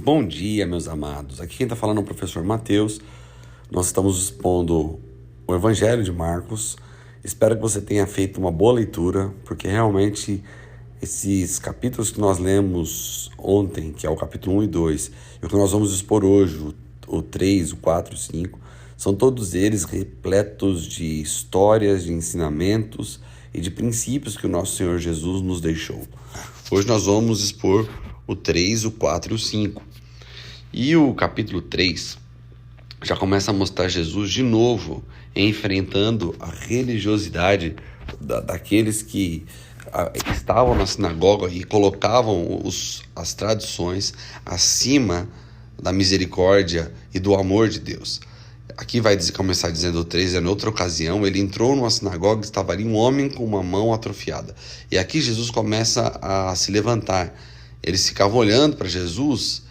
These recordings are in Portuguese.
Bom dia, meus amados. Aqui quem está falando é o professor Mateus. Nós estamos expondo o Evangelho de Marcos. Espero que você tenha feito uma boa leitura, porque realmente esses capítulos que nós lemos ontem, que é o capítulo 1 e 2, e o que nós vamos expor hoje, o 3, o 4 e o 5, são todos eles repletos de histórias, de ensinamentos e de princípios que o nosso Senhor Jesus nos deixou. Hoje nós vamos expor o 3, o 4 e o 5. E o capítulo 3 já começa a mostrar Jesus de novo enfrentando a religiosidade daqueles que estavam na sinagoga e colocavam as tradições acima da misericórdia e do amor de Deus. Aqui vai começar dizendo o 3, em outra ocasião, ele entrou numa sinagoga e estava ali um homem com uma mão atrofiada. E aqui Jesus começa a se levantar. Eles ficavam olhando para Jesus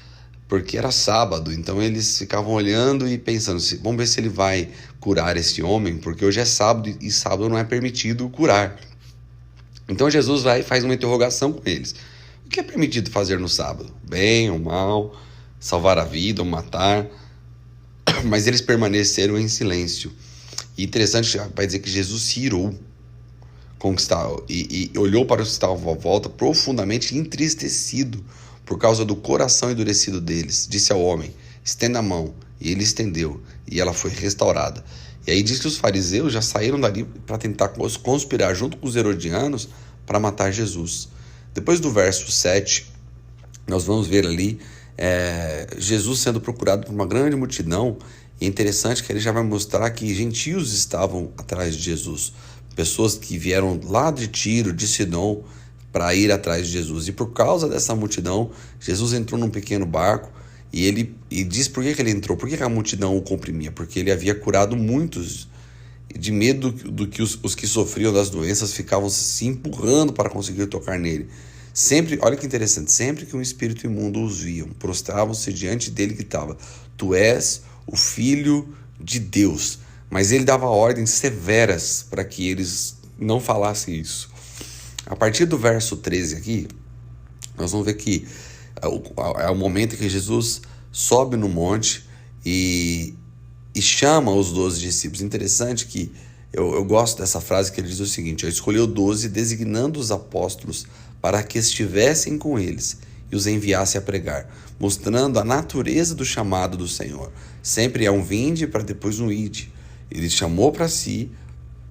porque era sábado, então eles ficavam olhando e pensando, vamos ver se ele vai curar esse homem, porque hoje é sábado e sábado não é permitido curar. Então Jesus vai e faz uma interrogação com eles. O que é permitido fazer no sábado? Bem ou mal? Salvar a vida ou matar? Mas eles permaneceram em silêncio. E interessante, vai dizer que Jesus se irou e olhou para os que estavam à volta profundamente entristecido por causa do coração endurecido deles. Disse ao homem, estenda a mão. E ele estendeu, e ela foi restaurada. E aí diz que os fariseus já saíram dali para tentar conspirar junto com os herodianos para matar Jesus. Depois do verso 7, nós vamos ver ali Jesus sendo procurado por uma grande multidão. E é interessante que ele já vai mostrar que gentios estavam atrás de Jesus. Pessoas que vieram lá de Tiro, de Sidom, para ir atrás de Jesus. E por causa dessa multidão, Jesus entrou num pequeno barco e diz por que ele entrou, por que a multidão o comprimia? Porque ele havia curado muitos, de medo do que os que sofriam das doenças ficavam se empurrando para conseguir tocar nele. Sempre, olha que interessante, sempre que um espírito imundo os viam, prostravam-se diante dele que estava, tu és o Filho de Deus. Mas ele dava ordens severas para que eles não falassem isso. A partir do verso 13 aqui, nós vamos ver que é o momento em que Jesus sobe no monte e chama os 12 discípulos. Interessante que eu gosto dessa frase que ele diz o seguinte, escolheu 12 designando os apóstolos para que estivessem com eles e os enviasse a pregar, mostrando a natureza do chamado do Senhor. Sempre é um vinde para depois um ide. Ele chamou para si,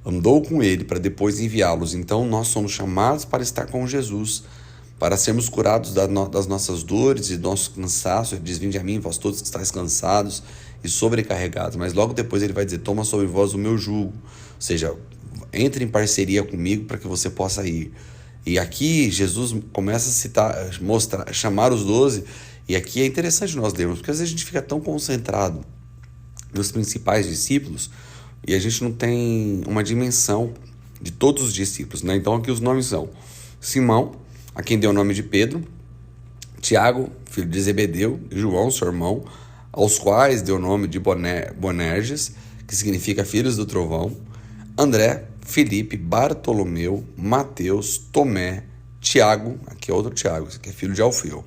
andou com ele para depois enviá-los. Então nós somos chamados para estar com Jesus, para sermos curados das nossas dores e do nosso cansaço. Ele diz, vinde a mim, vós todos que estáis cansados e sobrecarregados. Mas logo depois ele vai dizer, toma sobre vós o meu jugo. Ou seja, entre em parceria comigo para que você possa ir. E aqui Jesus começa a citar, chamar os 12, e aqui é interessante nós lermos, porque às vezes a gente fica tão concentrado nos principais discípulos e a gente não tem uma dimensão de todos os discípulos, né? Então aqui os nomes são Simão, a quem deu o nome de Pedro, Tiago, filho de Zebedeu, e João, seu irmão, aos quais deu o nome de Boanerges, que significa filhos do trovão, André, Filipe, Bartolomeu, Mateus, Tomé, Tiago, aqui é outro Tiago, esse aqui é filho de Alfeu,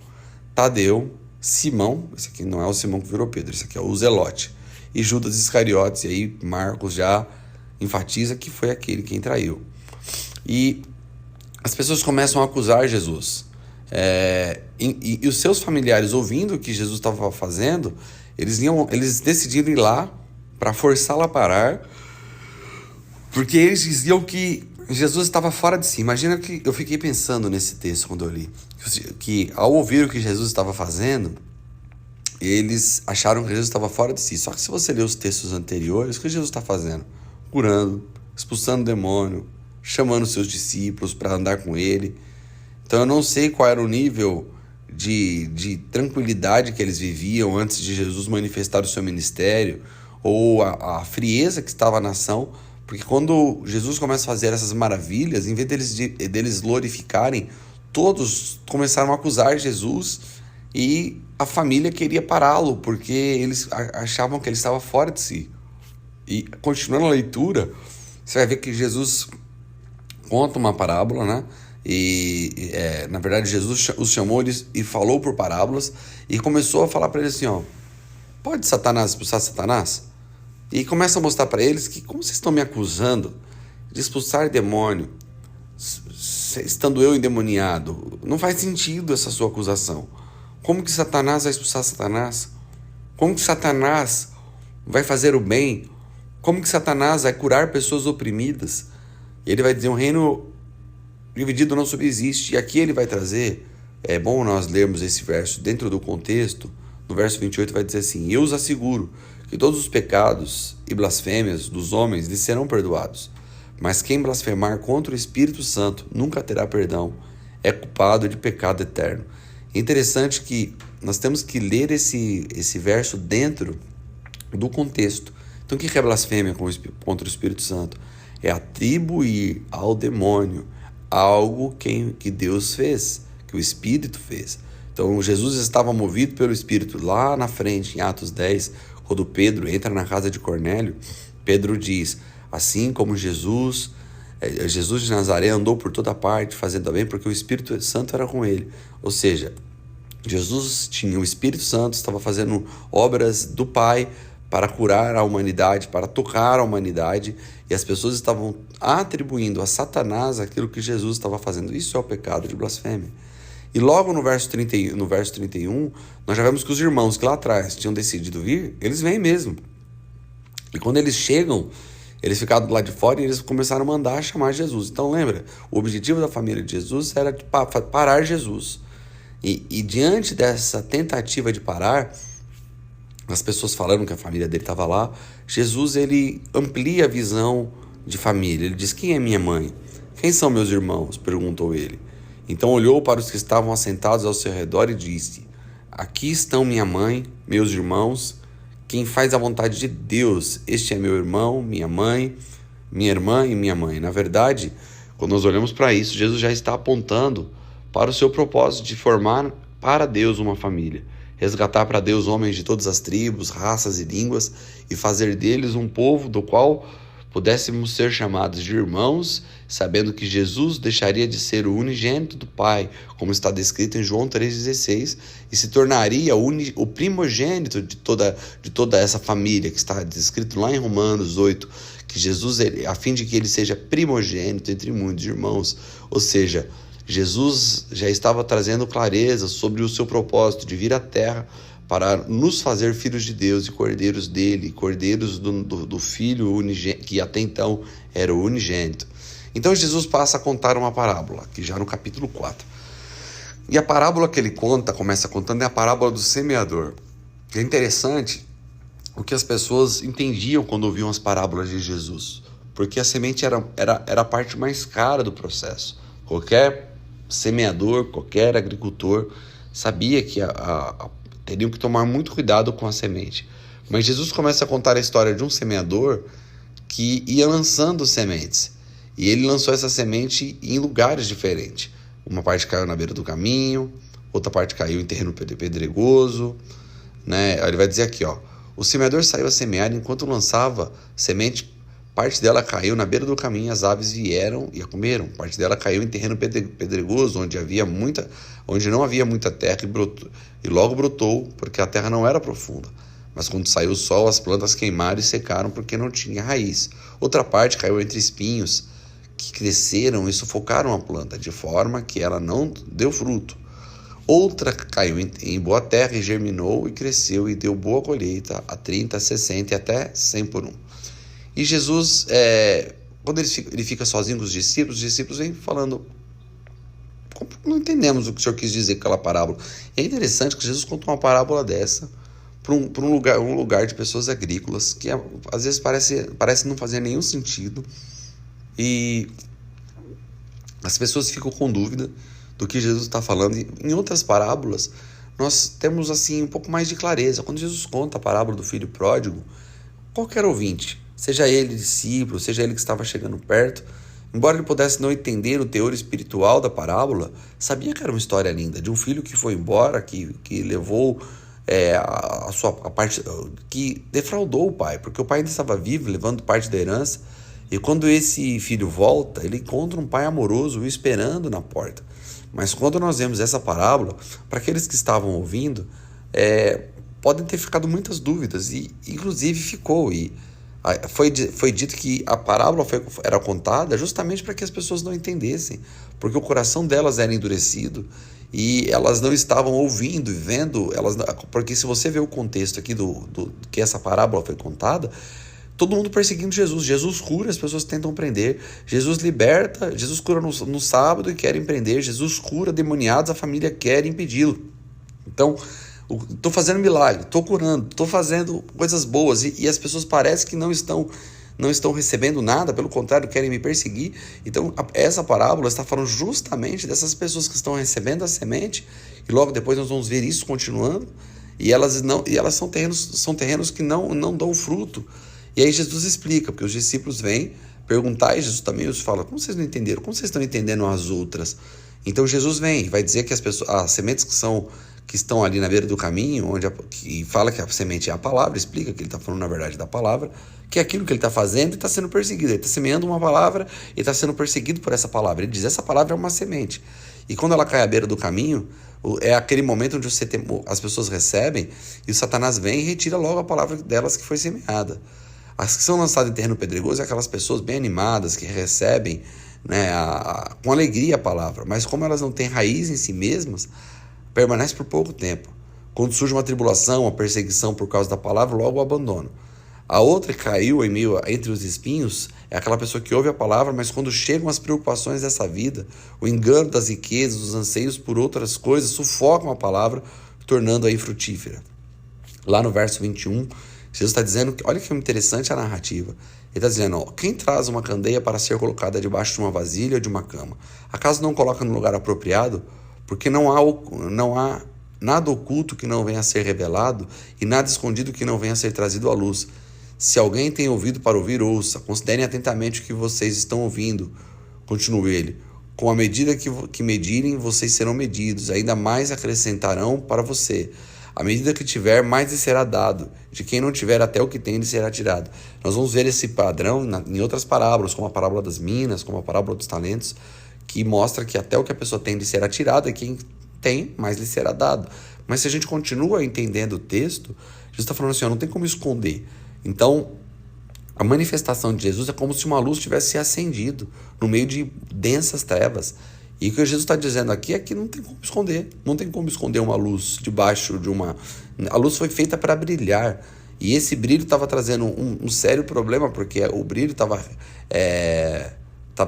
Tadeu, Simão, esse aqui não é o Simão que virou Pedro, esse aqui é o Zelote, e Judas Iscariotes, e aí Marcos já enfatiza que foi aquele quem traiu. E as pessoas começam a acusar Jesus, e os seus familiares, ouvindo o que Jesus estava fazendo, eles decidiram ir lá para forçá-lo a parar, porque eles diziam que Jesus estava fora de si. Imagina que eu fiquei pensando nesse texto quando eu li, que ao ouvir o que Jesus estava fazendo, eles acharam que Jesus estava fora de si. Só que se você ler os textos anteriores, o que Jesus está fazendo? Curando, expulsando demônio, chamando seus discípulos para andar com ele. Então eu não sei qual era o nível de tranquilidade que eles viviam antes de Jesus manifestar o seu ministério, ou a frieza que estava na nação. Porque quando Jesus começa a fazer essas maravilhas, em vez deles glorificarem, todos começaram a acusar Jesus e a família queria pará-lo, porque eles achavam que ele estava fora de si. E continuando a leitura, você vai ver que Jesus conta uma parábola, né? Na verdade, Jesus os chamou e falou por parábolas e começou a falar para eles assim, ó, pode Satanás expulsar Satanás? E começa a mostrar para eles que, como vocês estão me acusando de expulsar demônio, estando eu endemoniado, não faz sentido essa sua acusação. Como que Satanás vai expulsar Satanás? Como que Satanás vai fazer o bem? Como que Satanás vai curar pessoas oprimidas? Ele vai dizer, um reino dividido não subsiste. E aqui ele vai trazer, é bom nós lermos esse verso dentro do contexto. No verso 28 vai dizer assim, eu os asseguro que todos os pecados e blasfêmias dos homens lhes serão perdoados. Mas quem blasfemar contra o Espírito Santo nunca terá perdão, é culpado de pecado eterno. É interessante que nós temos que ler esse verso dentro do contexto. Então, o que é blasfêmia contra o Espírito Santo? É atribuir ao demônio algo que Deus fez, que o Espírito fez. Então, Jesus estava movido pelo Espírito. Lá na frente, em Atos 10, quando Pedro entra na casa de Cornélio, Pedro diz, assim como Jesus de Nazaré andou por toda parte fazendo bem, porque o Espírito Santo era com ele. Ou seja, Jesus tinha o Espírito Santo, estava fazendo obras do Pai para curar a humanidade, para tocar a humanidade, e as pessoas estavam atribuindo a Satanás aquilo que Jesus estava fazendo. Isso é o pecado de blasfêmia. E logo no verso 31, nós já vemos que os irmãos que lá atrás tinham decidido vir, eles vêm mesmo. E quando eles chegam, eles ficaram do lado de fora e eles começaram a mandar chamar Jesus. Então lembra, o objetivo da família de Jesus era parar Jesus. E diante dessa tentativa de parar, as pessoas falando que a família dele estava lá, Jesus ele amplia a visão de família. Ele diz, quem é minha mãe? Quem são meus irmãos? Perguntou ele. Então olhou para os que estavam assentados ao seu redor e disse, aqui estão minha mãe, meus irmãos, quem faz a vontade de Deus, este é meu irmão, minha mãe, minha irmã e minha mãe. Na verdade, quando nós olhamos para isso, Jesus já está apontando para o seu propósito de formar para Deus uma família, resgatar para Deus homens de todas as tribos, raças e línguas e fazer deles um povo do qual pudéssemos ser chamados de irmãos, sabendo que Jesus deixaria de ser o unigênito do Pai, como está descrito em João 3,16, e se tornaria o primogênito de toda essa família, que está descrito lá em Romanos 8, que Jesus, a fim de que ele seja primogênito entre muitos irmãos. Ou seja, Jesus já estava trazendo clareza sobre o seu propósito de vir à Terra para nos fazer filhos de Deus e cordeiros dele, cordeiros do Filho unigênito, que até então era o unigênito. Então Jesus passa a contar uma parábola, que já no capítulo 4. E a parábola que ele começa contando, é a parábola do semeador. É interessante o que as pessoas entendiam quando ouviam as parábolas de Jesus, porque a semente era a parte mais cara do processo. Qualquer semeador, qualquer agricultor sabia que teriam que tomar muito cuidado com a semente. Mas Jesus começa a contar a história de um semeador que ia lançando sementes. E ele lançou essa semente em lugares diferentes. Uma parte caiu na beira do caminho, outra parte caiu em terreno pedregoso, né? Ele vai dizer aqui, ó, o semeador saiu a semear, enquanto lançava semente, parte dela caiu na beira do caminho, as aves vieram e a comeram. Parte dela caiu em terreno pedregoso, onde não havia muita terra, e logo brotou, porque a terra não era profunda. Mas quando saiu o sol, as plantas queimaram e secaram, porque não tinha raiz. Outra parte caiu entre espinhos, que cresceram e sufocaram a planta, de forma que ela não deu fruto. Outra caiu em boa terra e germinou e cresceu e deu boa colheita, a 30, 60 e até 100 por um. E Jesus, quando ele fica sozinho com os discípulos vêm falando, não entendemos o que o Senhor quis dizer com aquela parábola. E é interessante que Jesus contou uma parábola dessa para um lugar de pessoas agrícolas, que às vezes parece não fazer nenhum sentido. E as pessoas ficam com dúvida do que Jesus está falando. E em outras parábolas, nós temos assim um pouco mais de clareza. Quando Jesus conta a parábola do filho pródigo, qualquer ouvinte, seja ele discípulo, seja ele que estava chegando perto, embora ele pudesse não entender o teor espiritual da parábola, sabia que era uma história linda, de um filho que foi embora, que levou a parte, que defraudou o pai, porque o pai ainda estava vivo, levando parte da herança, E quando esse filho volta, ele encontra um pai amoroso o esperando na porta. Mas quando nós vemos essa parábola, para aqueles que estavam ouvindo, podem ter ficado muitas dúvidas, e inclusive ficou. E foi dito que a parábola era contada justamente para que as pessoas não entendessem, porque o coração delas era endurecido e elas não estavam ouvindo e vendo. Porque se você vê o contexto aqui do que essa parábola foi contada, todo mundo perseguindo Jesus. Jesus cura, as pessoas tentam prender. Jesus liberta, Jesus cura no sábado e querem prender. Jesus cura demoniados, a família quer impedi-lo. Então, estou fazendo milagre, estou curando, estou fazendo coisas boas e as pessoas parecem que não estão recebendo nada, pelo contrário, querem me perseguir. Então, essa parábola está falando justamente dessas pessoas que estão recebendo a semente, e logo depois nós vamos ver isso continuando, e elas são terrenos que não dão fruto. E aí Jesus explica, porque os discípulos vêm perguntar, e Jesus também os fala: como vocês não entenderam? Como vocês estão entendendo as outras? Então Jesus vem e vai dizer que as sementes que estão ali na beira do caminho, que fala que a semente é a palavra, explica que ele está falando na verdade da palavra, que é aquilo que ele está fazendo e está sendo perseguido. Ele está semeando uma palavra e está sendo perseguido por essa palavra. Ele diz: essa palavra é uma semente. E quando ela cai à beira do caminho, é aquele momento onde as pessoas recebem e o Satanás vem e retira logo a palavra delas que foi semeada. As que são lançadas em terreno pedregoso é aquelas pessoas bem animadas que recebem, né, com alegria a palavra, mas como elas não têm raiz em si mesmas, permanece por pouco tempo. Quando surge uma tribulação, uma perseguição por causa da palavra, logo o abandonam. A outra que caiu entre os espinhos é aquela pessoa que ouve a palavra, mas quando chegam as preocupações dessa vida, o engano das riquezas, os anseios por outras coisas, sufocam a palavra, tornando-a infrutífera. Lá no verso 21, Jesus está dizendo, olha que interessante a narrativa. Ele está dizendo: quem traz uma candeia para ser colocada debaixo de uma vasilha ou de uma cama? Acaso não coloca no lugar apropriado? Porque não há nada oculto que não venha a ser revelado e nada escondido que não venha a ser trazido à luz. Se alguém tem ouvido para ouvir, ouça. Considerem atentamente o que vocês estão ouvindo. Continua ele: com a medida que medirem, vocês serão medidos. Ainda mais acrescentarão para você. À medida que tiver, mais lhe será dado. De quem não tiver, até o que tem lhe será tirado. Nós vamos ver esse padrão em outras parábolas, como a parábola das minas, como a parábola dos talentos, que mostra que até o que a pessoa tem lhe será tirado, e quem tem, mais lhe será dado. Mas se a gente continua entendendo o texto, Jesus está falando assim: não tem como esconder. Então, a manifestação de Jesus é como se uma luz tivesse se acendido no meio de densas trevas. E o que Jesus está dizendo aqui é que não tem como esconder. Não tem como esconder uma luz debaixo de uma... A luz foi feita para brilhar. E esse brilho estava trazendo um sério problema, porque o brilho estava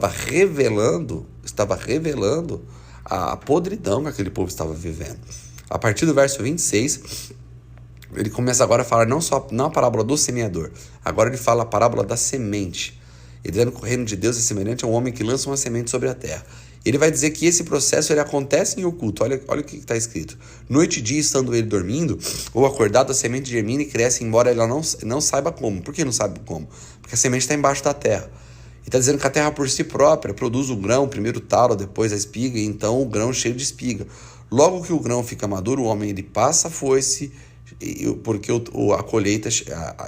revelando a podridão que aquele povo estava vivendo. A partir do verso 26, ele começa agora a falar não a parábola do semeador, agora ele fala a parábola da semente. Ele dizendo que o reino de Deus é semelhante a um homem que lança uma semente sobre a terra. Ele vai dizer que esse processo ele acontece em oculto. Olha o que está escrito: noite e dia, estando ele dormindo ou acordado, a semente germina e cresce, embora ela não saiba como. Por que não sabe como? Porque a semente está embaixo da terra. Ele está dizendo que a terra por si própria produz o grão, primeiro o talo, depois a espiga, e então o grão cheio de espiga. Logo que o grão fica maduro, o homem ele passa a foice, porque a colheita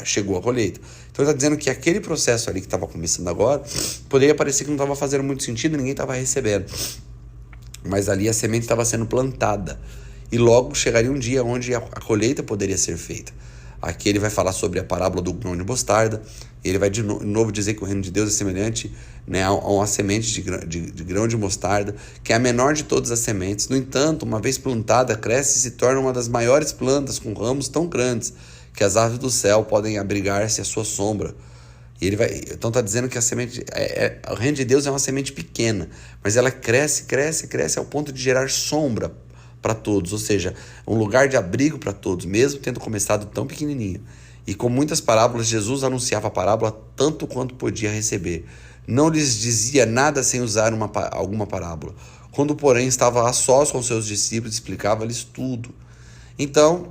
chegou a colheita. Então ele está dizendo que aquele processo ali que estava começando agora poderia parecer que não estava fazendo muito sentido, ninguém estava recebendo, mas ali a semente estava sendo plantada e logo chegaria um dia onde a colheita poderia ser feita. Aqui ele vai falar sobre a parábola do grão de mostarda. Ele vai de novo dizer que o reino de Deus é semelhante, né, a uma semente de grão de mostarda, que é a menor de todas as sementes. No entanto, uma vez plantada, cresce e se torna uma das maiores plantas, com ramos tão grandes que as aves do céu podem abrigar-se à sua sombra. E então está dizendo que a semente, o reino de Deus é uma semente pequena, mas ela cresce ao ponto de gerar sombra para todos, ou seja, um lugar de abrigo para todos, mesmo tendo começado tão pequenininho. E com muitas parábolas, Jesus anunciava a parábola tanto quanto podia receber. Não lhes dizia nada sem usar alguma parábola. Quando, porém, estava a sós com seus discípulos, explicava-lhes tudo. Então,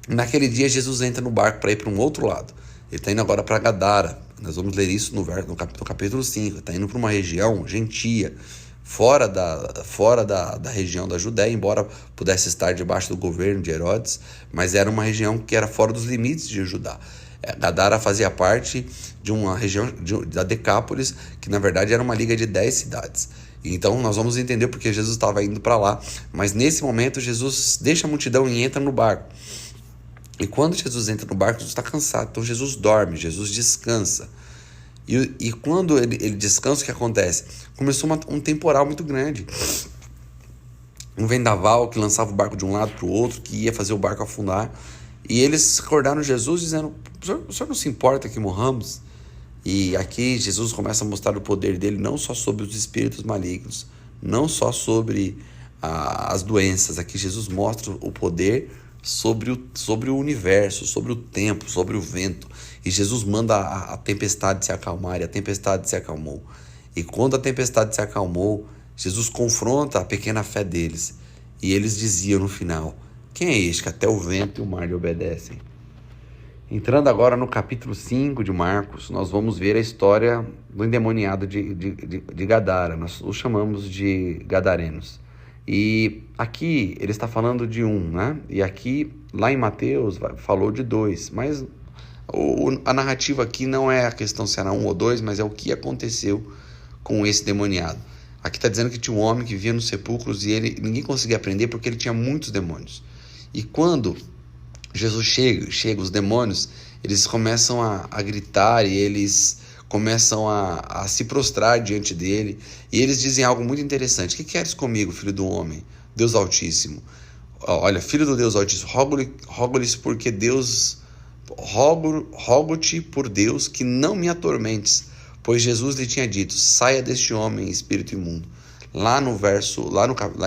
naquele dia, Jesus entra no barco para ir para um outro lado. Ele está indo agora para Gadara. Nós vamos ler isso no capítulo 5. Ele está indo para uma região gentia, fora da região da Judéia, embora pudesse estar debaixo do governo de Herodes, mas era uma região que era fora dos limites de Judá. Gadara fazia parte de uma região da Decápolis, que na verdade era uma liga de 10 cidades. Então nós vamos entender porque Jesus estava indo para lá, mas nesse momento Jesus deixa a multidão e entra no barco. E quando Jesus entra no barco, Jesus está cansado, então Jesus dorme, Jesus descansa. E quando ele descansa, o que acontece? Começou um temporal muito grande. Um vendaval que lançava o barco de um lado para o outro, que ia fazer o barco afundar. E eles acordaram Jesus dizendo: o senhor não se importa que morramos? E aqui Jesus começa a mostrar o poder dele não só sobre os espíritos malignos, não só sobre as doenças. Aqui Jesus mostra o poder sobre o universo, sobre o tempo, sobre o vento. E Jesus manda a tempestade se acalmar, e a tempestade se acalmou. E quando a tempestade se acalmou, Jesus confronta a pequena fé deles. E eles diziam no final: quem é este que até o vento e o mar lhe obedecem? Entrando agora no capítulo 5 de Marcos, nós vamos ver a história do endemoniado de Gadara. Nós o chamamos de Gadarenos. E aqui ele está falando de um, né? E aqui, lá em Mateus, falou de 2. Mas a narrativa aqui não é a questão se era 1 ou 2, mas é o que aconteceu com esse demoniado. Aqui está dizendo que tinha um homem que vivia nos sepulcros e ninguém conseguia aprender porque ele tinha muitos demônios. E quando Jesus chega, os demônios, eles começam a gritar e eles começam a se prostrar diante dele. E eles dizem algo muito interessante: que queres comigo, filho do homem, Deus Altíssimo? Olha, filho do Deus Altíssimo, rogo-lhes porque Deus... Rogo-te por Deus que não me atormentes, pois Jesus lhe tinha dito: saia deste homem, espírito imundo. Lá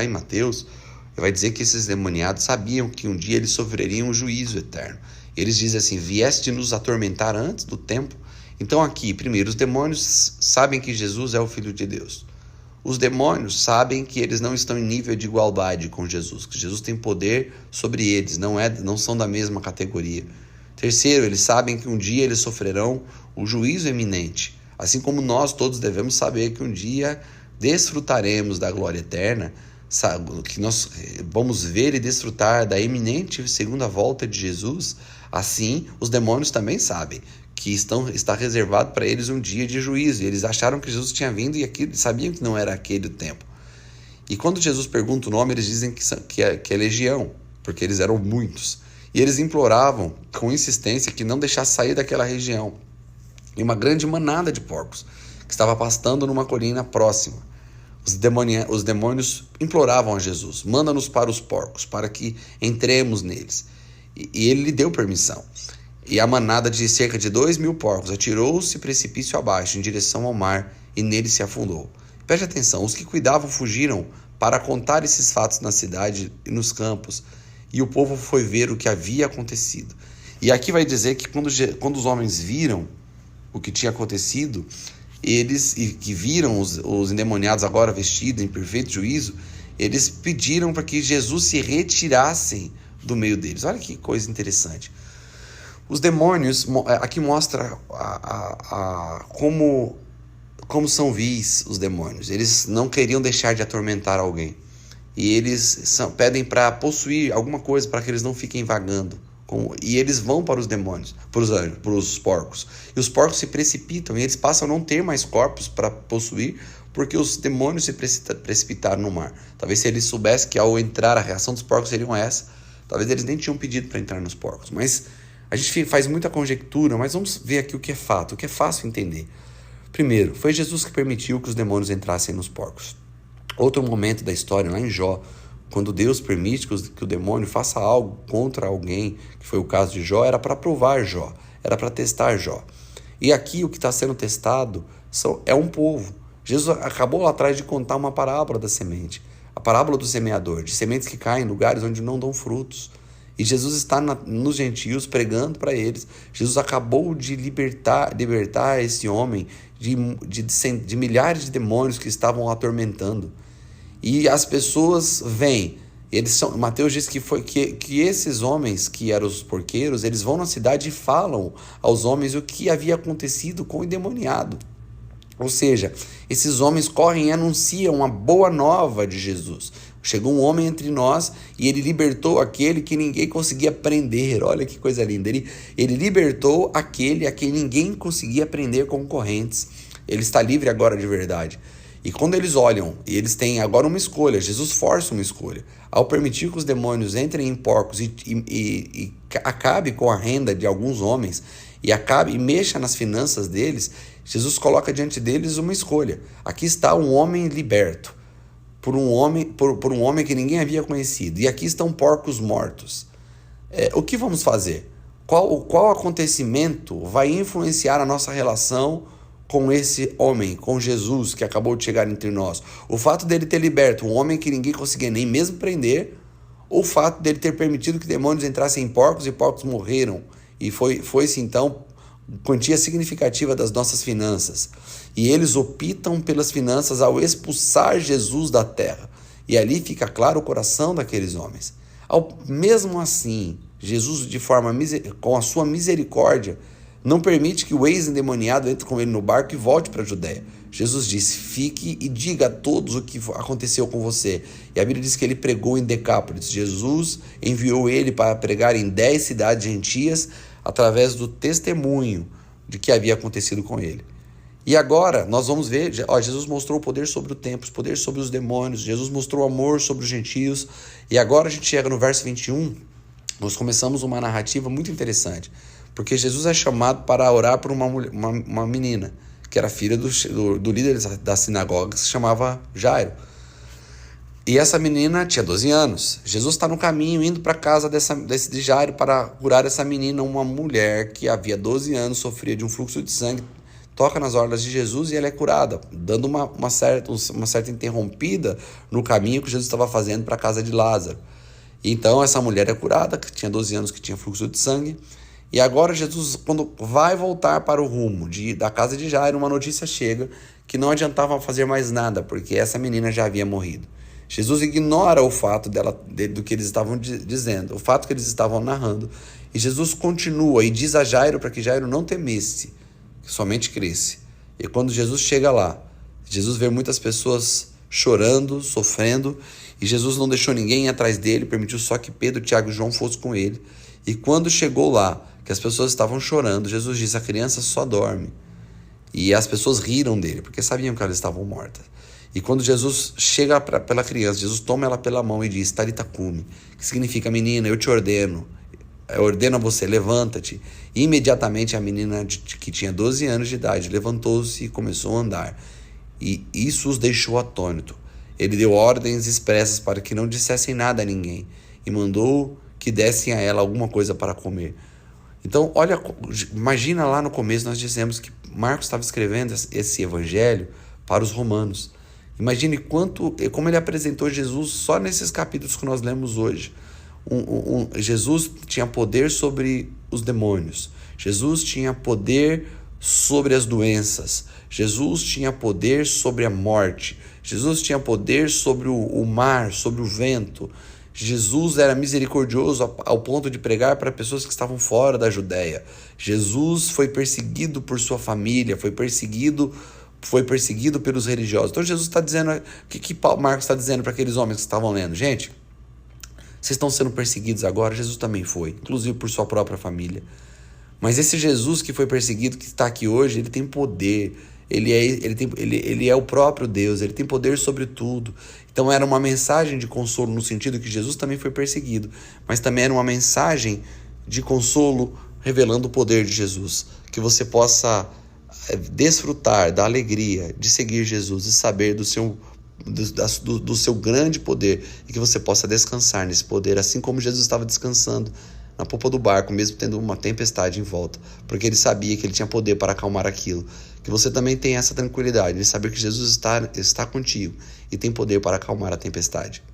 em Mateus, vai dizer que esses demoniados sabiam que um dia eles sofreriam o juízo eterno. Eles dizem assim: vieste nos atormentar antes do tempo? Então aqui, primeiro, os demônios sabem que Jesus é o Filho de Deus. Os demônios sabem que eles não estão em nível de igualdade com Jesus, que Jesus tem poder sobre eles, não são da mesma categoria. Terceiro, eles sabem que um dia eles sofrerão o juízo eminente, assim como nós todos devemos saber que um dia desfrutaremos da glória eterna, que nós vamos ver e desfrutar da eminente segunda volta de Jesus. Assim, os demônios também sabem que está reservado para eles um dia de juízo. E eles acharam que Jesus tinha vindo e aqui sabiam que não era aquele o tempo. E quando Jesus pergunta o nome, eles dizem que é legião, porque eles eram muitos. E eles imploravam com insistência que não deixasse sair daquela região. E uma grande manada de porcos que estava pastando numa colina próxima. Os demônios imploravam a Jesus: manda-nos para os porcos, para que entremos neles. E ele lhe deu permissão. E a manada de cerca de 2.000 porcos atirou-se precipício abaixo, em direção ao mar, e nele se afundou. Preste atenção: os que cuidavam fugiram para contar esses fatos na cidade e nos campos, e o povo foi ver o que havia acontecido. E aqui vai dizer que quando os homens viram o que tinha acontecido, que viram os endemoniados agora vestidos em perfeito juízo, eles pediram para que Jesus se retirasse do meio deles. Olha que coisa interessante. Os demônios, aqui mostra como são vis os demônios. Eles não queriam deixar de atormentar alguém. E eles pedem para possuir alguma coisa para que eles não fiquem vagando. E eles vão para os demônios, para os porcos. E os porcos se precipitam e eles passam a não ter mais corpos para possuir, porque os demônios se precipitaram no mar. Talvez se eles soubessem que ao entrar a reação dos porcos seria essa, talvez eles nem tinham pedido para entrar nos porcos. Mas a gente faz muita conjectura, mas vamos ver aqui o que é fato, o que é fácil entender. Primeiro, foi Jesus que permitiu que os demônios entrassem nos porcos. Outro momento da história, lá em Jó, quando Deus permite que o demônio faça algo contra alguém, que foi o caso de Jó, era para provar Jó, era para testar Jó. E aqui o que está sendo testado é um povo. Jesus acabou lá atrás de contar uma parábola da semente, a parábola do semeador, de sementes que caem em lugares onde não dão frutos. E Jesus está nos gentios pregando para eles. Jesus acabou de libertar esse homem de milhares de demônios que estavam atormentando. E as pessoas vêm. Mateus diz que esses homens, que eram os porqueiros, eles vão na cidade e falam aos homens o que havia acontecido com o endemoniado. Ou seja, esses homens correm e anunciam a boa nova de Jesus. Chegou um homem entre nós e ele libertou aquele que ninguém conseguia prender. Olha que coisa linda. Ele libertou aquele a quem ninguém conseguia prender com correntes. Ele está livre agora de verdade. E quando eles olham, e eles têm agora uma escolha, Jesus força uma escolha. Ao permitir que os demônios entrem em porcos e acabe com a renda de alguns homens, e mexa nas finanças deles, Jesus coloca diante deles uma escolha. Aqui está um homem liberto, por um homem que ninguém havia conhecido. E aqui estão porcos mortos. O que vamos fazer? Qual acontecimento vai influenciar a nossa relação com esse homem, com Jesus que acabou de chegar entre nós? O fato dele ter liberto um homem que ninguém conseguia nem mesmo prender, ou o fato dele ter permitido que demônios entrassem em porcos e porcos morreram? E foi-se então quantia significativa das nossas finanças. E eles optam pelas finanças ao expulsar Jesus da terra. E ali fica claro o coração daqueles homens. Mesmo assim, Jesus, com a sua misericórdia, não permite que o ex-endemoniado entre com ele no barco e volte para a Judéia. Jesus disse: fique e diga a todos o que aconteceu com você. E a Bíblia diz que ele pregou em Decápolis. Jesus enviou ele para pregar em 10 cidades gentias através do testemunho de que havia acontecido com ele. E agora nós vamos ver, Jesus mostrou o poder sobre o tempo, o poder sobre os demônios, Jesus mostrou o amor sobre os gentios. E agora a gente chega no verso 21, nós começamos uma narrativa muito interessante. Porque Jesus é chamado para orar por uma menina, que era filha do líder da sinagoga, que se chamava Jairo. E essa menina tinha 12 anos. Jesus está no caminho, indo para a casa de Jairo para curar essa menina, uma mulher que havia 12 anos, sofria de um fluxo de sangue, toca nas orlas de Jesus e ela é curada, dando uma certa interrompida no caminho que Jesus estava fazendo para a casa de Lázaro. E então essa mulher é curada, que tinha 12 anos, que tinha fluxo de sangue. E agora Jesus, quando vai voltar para o rumo da casa de Jairo, uma notícia chega que não adiantava fazer mais nada, porque essa menina já havia morrido. Jesus ignora o fato do que eles estavam dizendo, o fato que eles estavam narrando. E Jesus continua e diz a Jairo para que Jairo não temesse, que somente cresce. E quando Jesus chega lá, Jesus vê muitas pessoas chorando, sofrendo, e Jesus não deixou ninguém ir atrás dele, permitiu só que Pedro, Tiago e João fossem com ele. E quando chegou lá, que as pessoas estavam chorando, Jesus disse: a criança só dorme. E as pessoas riram dele, porque sabiam que elas estavam mortas. E quando Jesus chega pela criança, Jesus toma ela pela mão e diz: Talita cumi, que significa: menina, eu te ordeno. Eu ordeno a você, levanta-te. E imediatamente a menina que tinha 12 anos de idade levantou-se e começou a andar. E isso os deixou atônito. Ele deu ordens expressas para que não dissessem nada a ninguém e mandou que dessem a ela alguma coisa para comer. Então, olha, imagina lá no começo nós dizemos que Marcos estava escrevendo esse evangelho para os romanos. Imagine como ele apresentou Jesus só nesses capítulos que nós lemos hoje. Jesus tinha poder sobre os demônios. Jesus tinha poder sobre as doenças. Jesus tinha poder sobre a morte. Jesus tinha poder sobre o mar, sobre o vento. Jesus era misericordioso ao ponto de pregar para pessoas que estavam fora da Judéia. Jesus foi perseguido por sua família, foi perseguido pelos religiosos. Então Jesus está dizendo, o que Marcos está dizendo para aqueles homens que estavam lendo? Gente, vocês estão sendo perseguidos agora, Jesus também foi, inclusive por sua própria família. Mas esse Jesus que foi perseguido, que está aqui hoje, ele tem poder. Ele é o próprio Deus, ele tem poder sobre tudo. Então era uma mensagem de consolo no sentido que Jesus também foi perseguido, mas também era uma mensagem de consolo revelando o poder de Jesus, que você possa desfrutar da alegria de seguir Jesus e saber do seu grande poder, e que você possa descansar nesse poder, assim como Jesus estava descansando na popa do barco, mesmo tendo uma tempestade em volta, porque ele sabia que ele tinha poder para acalmar aquilo. Que você também tenha essa tranquilidade de saber que Jesus está contigo e tem poder para acalmar a tempestade.